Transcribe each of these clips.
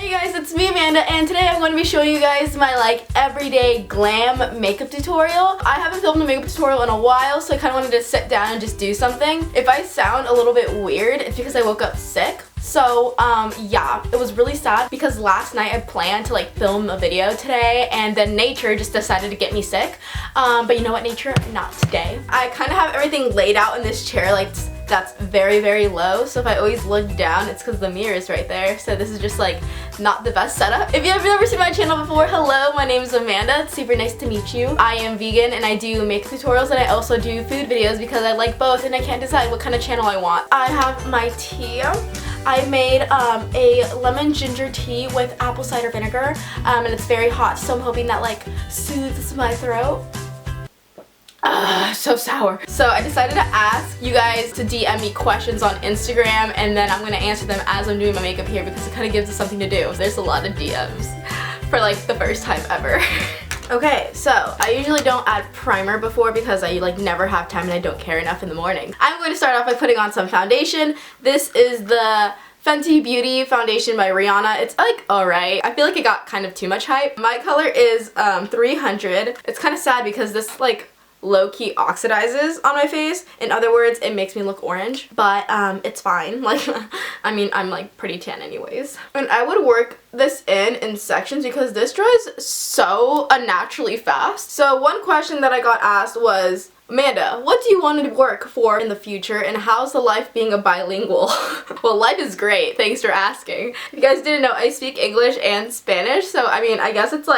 Hey guys, it's me Amanda, and today I'm going to be showing you guys my everyday glam makeup tutorial. I haven't filmed a makeup tutorial in a while, so I kind of wanted to sit down and just do something. If I sound a little bit weird, it's because I woke up sick. So, yeah, it was really sad because last night I planned to film a video today, and then nature just decided to get me sick. But you know what, nature? Not today. I kind of have everything laid out in this chair that's very, very low, so if I always look down, it's because the mirror is right there. So this is just not the best setup. If you have never seen my channel before, hello, my name is Amanda. It's super nice to meet you. I am vegan and I do makeup tutorials, and I also do food videos because I like both and I can't decide what kind of channel I want. I have my tea. I made a lemon ginger tea with apple cider vinegar, and it's very hot, so I'm hoping that soothes my throat. So sour. So I decided to ask you guys to DM me questions on Instagram, and then I'm going to answer them as I'm doing my makeup here because it kind of gives us something to do. There's a lot of DMs for the first time ever. Okay, so I usually don't add primer before because I never have time and I don't care enough in the morning. I'm going to start off by putting on some foundation. This is the Fenty Beauty foundation by Rihanna. It's alright. I feel like it got kind of too much hype. My color is 300. It's kind of sad because this low-key oxidizes on my face. In other words, it makes me look orange, but it's fine. I mean, I'm pretty tan anyways. And I would work this in sections because this dries so unnaturally fast. So one question that I got asked was, Amanda, what do you want to work for in the future, and how's the life being a bilingual? Well, life is great, thanks for asking. If you guys didn't know, I speak English and Spanish, so I mean, I guess it's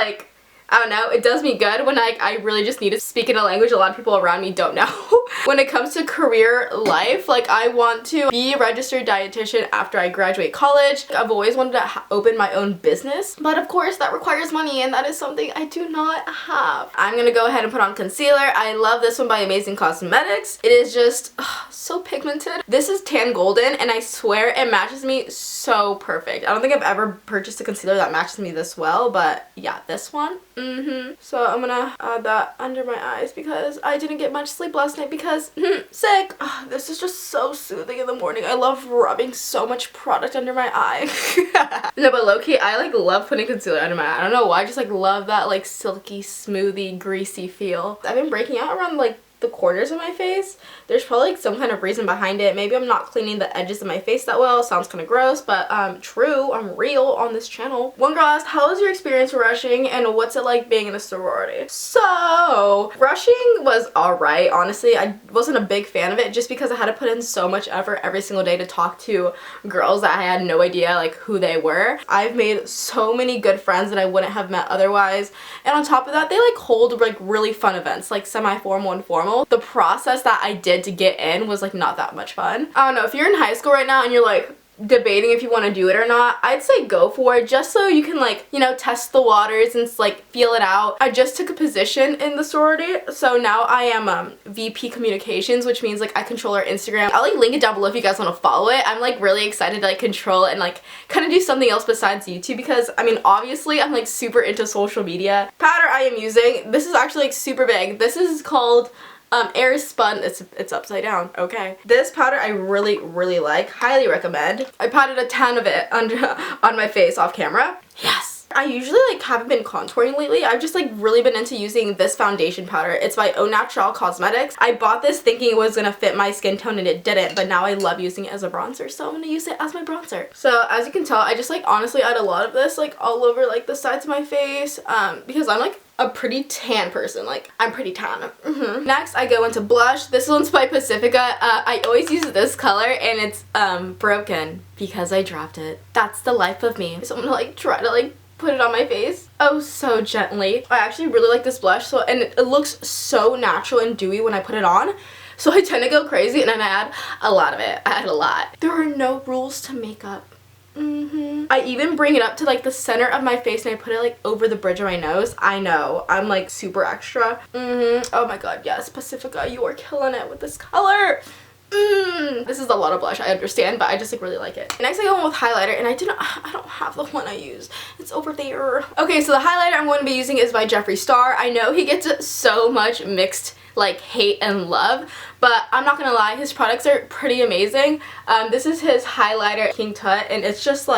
I don't know, it does me good when I really just need to speak in a language a lot of people around me don't know. When it comes to career life, I want to be a registered dietitian after I graduate college. I've always wanted to open my own business, but of course that requires money, and that is something I do not have. I'm gonna go ahead and put on concealer. I love this one by Amazing Cosmetics. It is just so pigmented. This is Tan Golden, and I swear it matches me so perfect. I don't think I've ever purchased a concealer that matches me this well, but yeah, this one. So I'm gonna add that under my eyes because I didn't get much sleep last night because sick. This is just so soothing in the morning. I love rubbing so much product under my eye. No, but low-key, I love putting concealer under my eye. I don't know why, I just love that silky, smoothie, greasy feel. I've been breaking out around the corners of my face. There's probably some kind of reason behind it. Maybe I'm not cleaning the edges of my face that well. Sounds kind of gross, but true, I'm real on this channel. One girl asked, how was your experience rushing and what's it like being in a sorority? So rushing was alright, honestly. I wasn't a big fan of it just because I had to put in so much effort every single day to talk to girls that I had no idea who they were. I've made so many good friends that I wouldn't have met otherwise, and on top of that, they hold really fun events, semi-formal and formal. The process that I did to get in was not that much fun. I don't know, if you're in high school right now and you're debating if you want to do it or not, I'd say go for it just so you can you know, test the waters and feel it out. I just took a position in the sorority, so now I am VP communications, which means I control our Instagram. I'll link it down below if you guys want to follow it. I'm really excited to control it and kind of do something else besides YouTube because I mean, obviously I'm super into social media. Powder I am using, this is actually super big. This is called Air Spun. It's upside down. Okay. This powder I really, really like. Highly recommend. I patted a ton of it on my face off camera. Yes. I usually haven't been contouring lately. I've just really been into using this foundation powder. It's by Au Naturel Cosmetics. I bought this thinking it was gonna fit my skin tone and it didn't, but now I love using it as a bronzer, so I'm gonna use it as my bronzer. So as you can tell, I just honestly add a lot of this all over the sides of my face because I'm a pretty tan person. I'm pretty tan. Next, I go into blush. This one's by Pacifica. I always use this color, and it's broken because I dropped it. That's the life of me. So I'm gonna try to put it on my face. Oh, so gently. I actually really like this blush, and it looks so natural and dewy when I put it on. So I tend to go crazy, and then I add a lot of it. I add a lot. There are no rules to makeup. I even bring it up to the center of my face, and I put it over the bridge of my nose. I know, I'm super extra. Oh my god, yes, Pacifica, you are killing it with this color. This is a lot of blush, I understand, but I just really like it. Next I go in with highlighter, and I don't have the one I use. It's over there. Okay, so the highlighter I'm going to be using is by Jeffree Star. I know he gets so much mixed hate and love, but I'm not gonna lie, his products are pretty amazing. This is his highlighter King Tut, and it's just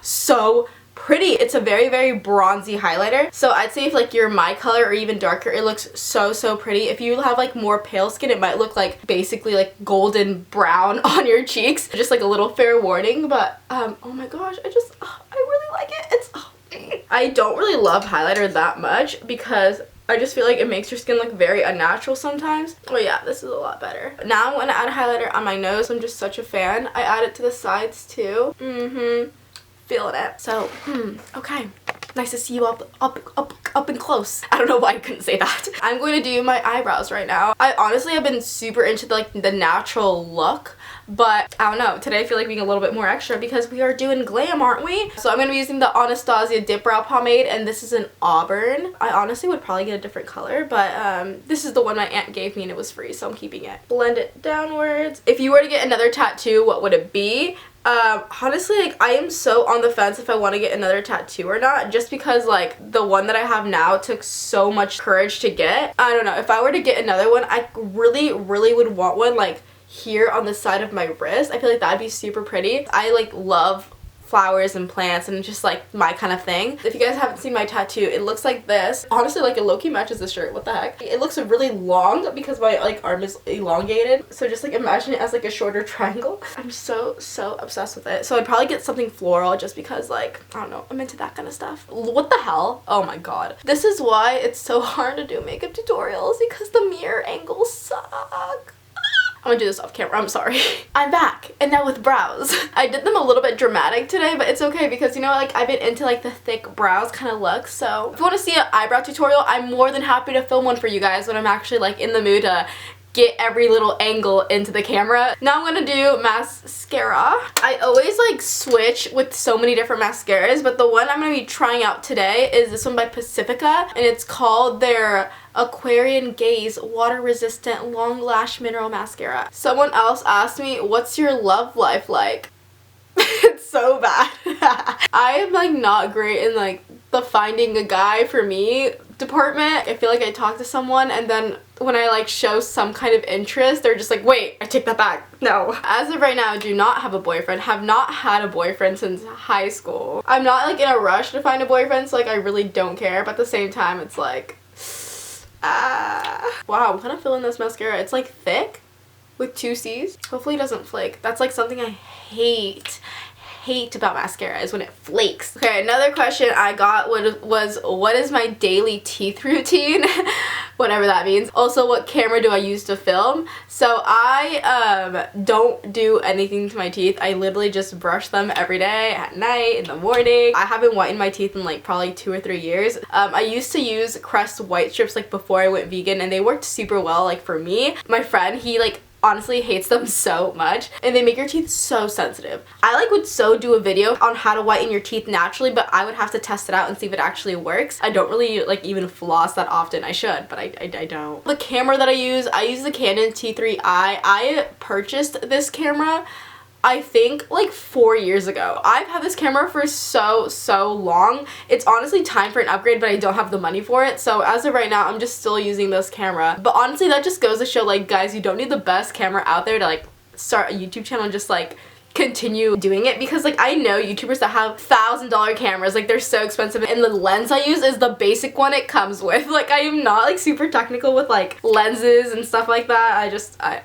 so pretty. It's a very, very bronzy highlighter. So I'd say if like you're my color or even darker, it looks so pretty. If you have like more pale skin, it might look like basically like golden brown on your cheeks. Just like a little fair warning, but oh my gosh, I really like it. I don't really love highlighter that much because I just feel like it makes your skin look very unnatural sometimes. Oh yeah, this is a lot better. Now I'm going to add highlighter on my nose. I'm just such a fan. I add it to the sides too. Feeling it. So, okay. Nice to see you up and close. I don't know why I couldn't say that. I'm going to do my eyebrows right now. I honestly have been super into the natural look, but I don't know. Today I feel like being a little bit more extra because we are doing glam, aren't we? So I'm going to be using the Anastasia Dip Brow Pomade, and this is an auburn. I honestly would probably get a different color, but this is the one my aunt gave me and it was free, so I'm keeping it. Blend it downwards. If you were to get another tattoo, what would it be? Honestly, like, I am so on the fence if I want to get another tattoo or not, just because like the one that I have now took so much courage to get. I don't know, if I were to get another one, I really would want one like here on the side of my wrist. I feel like that'd be super pretty. I like love flowers and plants and just like my kind of thing. If you guys haven't seen my tattoo, it looks like this. Honestly, like it low-key matches this shirt. What the heck? It looks really long because my like arm is elongated. So just like imagine it as like a shorter triangle. I'm so obsessed with it. So I'd probably get something floral just because like, I don't know, I'm into that kind of stuff. What the hell? Oh my god. This is why it's so hard to do makeup tutorials, because the mirror angles suck. I'm gonna do this off camera, I'm sorry. I'm back, and now with brows. I did them a little bit dramatic today, but it's okay because, you know, like I've been into like the thick brows kind of look, so if you want to see an eyebrow tutorial, I'm more than happy to film one for you guys when I'm actually like in the mood to get every little angle into the camera. Now I'm gonna do mascara. I always like switch with so many different mascaras, but the one I'm gonna be trying out today is this one by Pacifica, and it's called their Aquarian Gaze Water Resistant Long Lash Mineral Mascara. Someone else asked me, what's your love life like? It's so bad. I am like not great in like the finding a guy for me department. I feel like I talk to someone and then when I like show some kind of interest, they're just like, wait, I take that back. No. As of right now, I do not have a boyfriend. Have not had a boyfriend since high school. I'm not like in a rush to find a boyfriend, so like I really don't care, but at the same time it's like wow, I'm kind of feeling this mascara. It's like thick with 2 C's. Hopefully it doesn't flake. That's like something I hate about mascara, is when it flakes. Okay, another question I got was what is my daily teeth routine? Whatever that means. Also, what camera do I use to film? So I don't do anything to my teeth. I literally just brush them every day, at night, in the morning. I haven't whitened my teeth in like probably 2 or 3 years. I used to use Crest white strips like before I went vegan, and they worked super well like for me. My friend, he like honestly hates them so much, and they make your teeth so sensitive. I like would so do a video on how to whiten your teeth naturally, but I would have to test it out and see if it actually works. I don't really like even floss that often. I should, but I don't. The camera that I use the Canon T3i. I purchased this camera I think like 4 years ago. I've had this camera for so long. It's honestly time for an upgrade, but I don't have the money for it. So as of right now, I'm just still using this camera. But honestly, that just goes to show like, guys, you don't need the best camera out there to like start a YouTube channel and just like continue doing it, because like I know YouTubers that have $1,000 cameras, like they're so expensive, and the lens I use is the basic one it comes with. Like I am not like super technical with like lenses and stuff like that.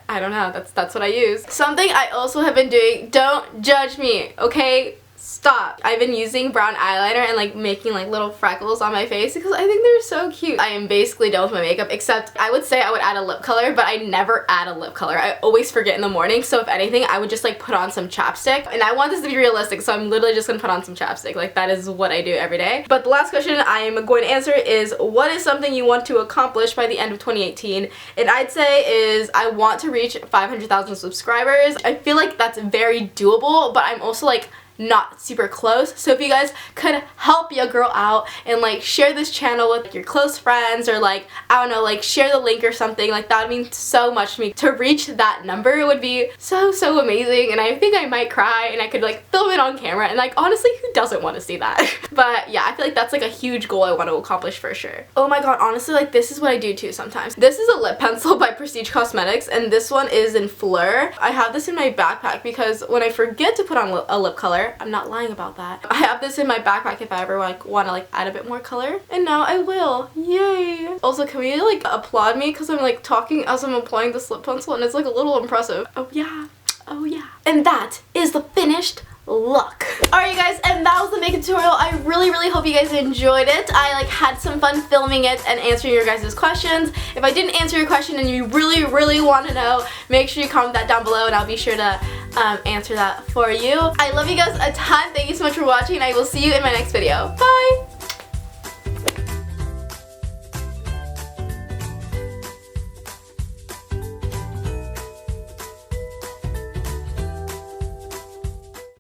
I don't know, that's what I use. Something I also have been doing, don't judge me, okay? Stop. I've been using brown eyeliner and like making like little freckles on my face because I think they're so cute. I am basically done with my makeup, except I would say I would add a lip color, but I never add a lip color. I always forget in the morning, so if anything, I would just like put on some chapstick. And I want this to be realistic, so I'm literally just gonna put on some chapstick. Like that is what I do every day. But the last question I am going to answer is, what is something you want to accomplish by the end of 2018? And I'd say is I want to reach 500,000 subscribers. I feel like that's very doable, but I'm also like not super close. So if you guys could help your girl out and like share this channel with your close friends, or like I don't know, like share the link or something, like that would mean so much to me. To reach that number, it would be so amazing, and I think I might cry and I could like film it on camera, and like honestly, who doesn't want to see that? But yeah, I feel like that's like a huge goal I want to accomplish for sure. Oh my god, honestly, like this is what I do too sometimes. This is a lip pencil by Prestige Cosmetics, and this one is in Fleur. I have this in my backpack because when I forget to put on a lip color, color. I'm not lying about that. I have this in my backpack if I ever like want to like add a bit more color. And now I will. Yay. Also, can we like applaud me because I'm like talking as I'm applying this lip pencil and it's like a little impressive. Oh yeah. Oh yeah. And that is the finished look. Alright you guys, and that was the makeup tutorial. I really hope you guys enjoyed it. I like had some fun filming it and answering your guys' questions. If I didn't answer your question and you really want to know, make sure you comment that down below and I'll be sure to answer that for you. I love you guys a ton. Thank you so much for watching and I will see you in my next video. Bye!